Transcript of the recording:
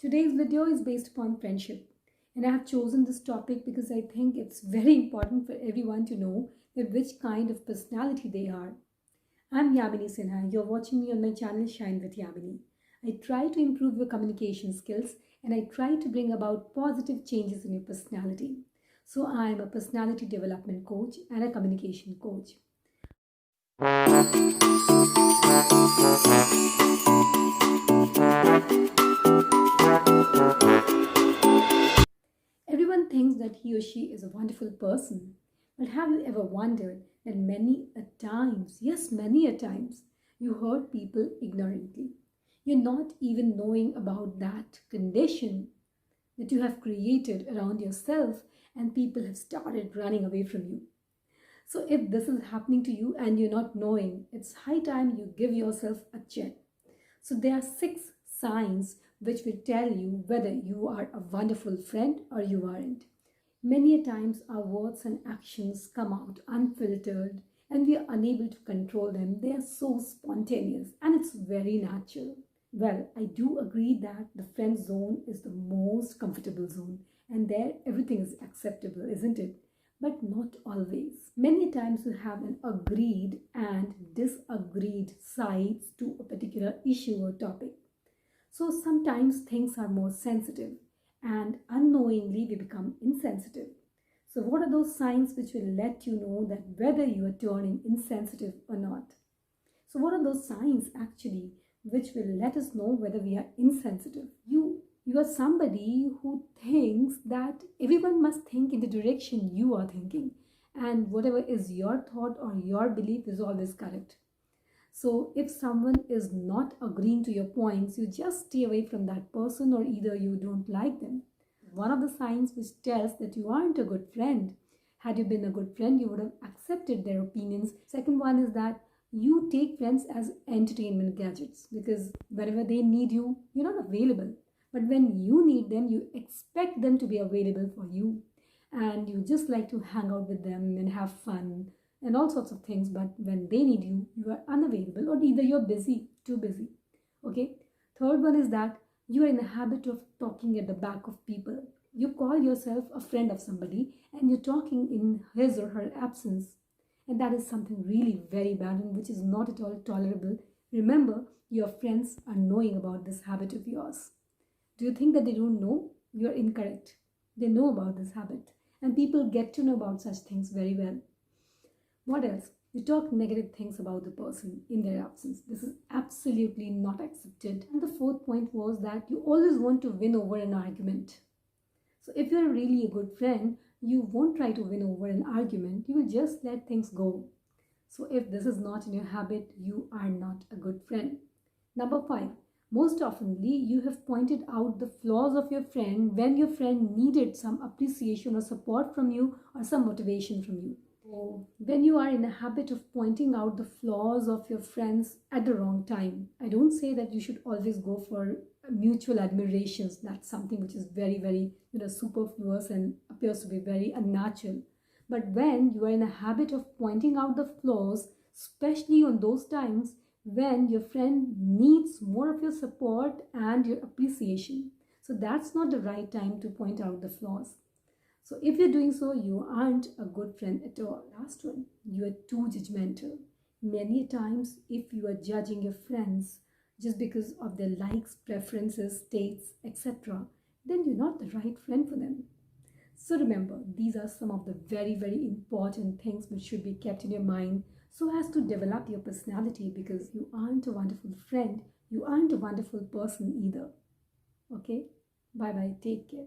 Today's video is based upon friendship, and I have chosen this topic because I think it's very important for everyone to know that which kind of personality they are. I'm Yamini Sinha. You're watching me on my channel Shine with Yamini. I try to improve your communication skills and I try to bring about positive changes in your personality. So I'm a personality development coach and a communication coach. Everyone thinks that he or she is a wonderful person. But have you ever wondered that many a times, yes, many a times, you hurt people ignorantly? You're not even knowing about that condition that you have created around yourself, and people have started running away from you. So, if this is happening to you and you're not knowing, it's high time you give yourself a check. So there are 6 signs which will tell you whether you are a wonderful friend or you aren't. Many a times our words and actions come out unfiltered and we are unable to control them. They are so spontaneous and it's very natural. Well, I do agree that the friend zone is the most comfortable zone and there everything is acceptable, isn't it? But not always. Many times you have an agreed and disagreed sides to a particular issue or topic. So sometimes things are more sensitive and unknowingly we become insensitive. So what are those signs which will let you know that whether you are turning insensitive or not? So what are those signs actually which will let us know whether we are insensitive? You are somebody who thinks that everyone must think in the direction you are thinking, and whatever is your thought or your belief is always correct. So if someone is not agreeing to your points, you just stay away from that person or either you don't like them. One of the signs which tells that you aren't a good friend. Had you been a good friend, you would have accepted their opinions. Second one is that you take friends as entertainment gadgets because wherever they need you, you're not available. But when you need them, you expect them to be available for you. And you just like to hang out with them and have fun and all sorts of things. But when they need you, you are unavailable or either you're busy, too busy. Okay. Third one is that you are in the habit of talking at the back of people. You call yourself a friend of somebody and you're talking in his or her absence. And that is something really very bad and which is not at all tolerable. Remember, your friends are knowing about this habit of yours. Do you think that they don't know? You're incorrect. They know about this habit. And people get to know about such things very well. What else? You talk negative things about the person in their absence. This is absolutely not accepted. And the fourth point was that you always want to win over an argument. So if you're really a good friend, you won't try to win over an argument. You will just let things go. So if this is not in your habit, you are not a good friend. Number 5. Most oftenly, you have pointed out the flaws of your friend when your friend needed some appreciation or support from you or some motivation from you. When you are in a habit of pointing out the flaws of your friends at the wrong time, I don't say that you should always go for mutual admirations. That's something which is very, very, superfluous and appears to be very unnatural. But when you are in a habit of pointing out the flaws, especially on those times when your friend needs more of your support and your appreciation, so that's not the right time to point out the flaws. So if you're doing so, you aren't a good friend at all. Last one, you are too judgmental. Many times, if you are judging your friends just because of their likes, preferences, tastes, etc., then you're not the right friend for them. So remember, these are some of the very, very important things which should be kept in your mind so as to develop your personality, because you aren't a wonderful friend, you aren't a wonderful person either. Okay? Bye bye. Take care.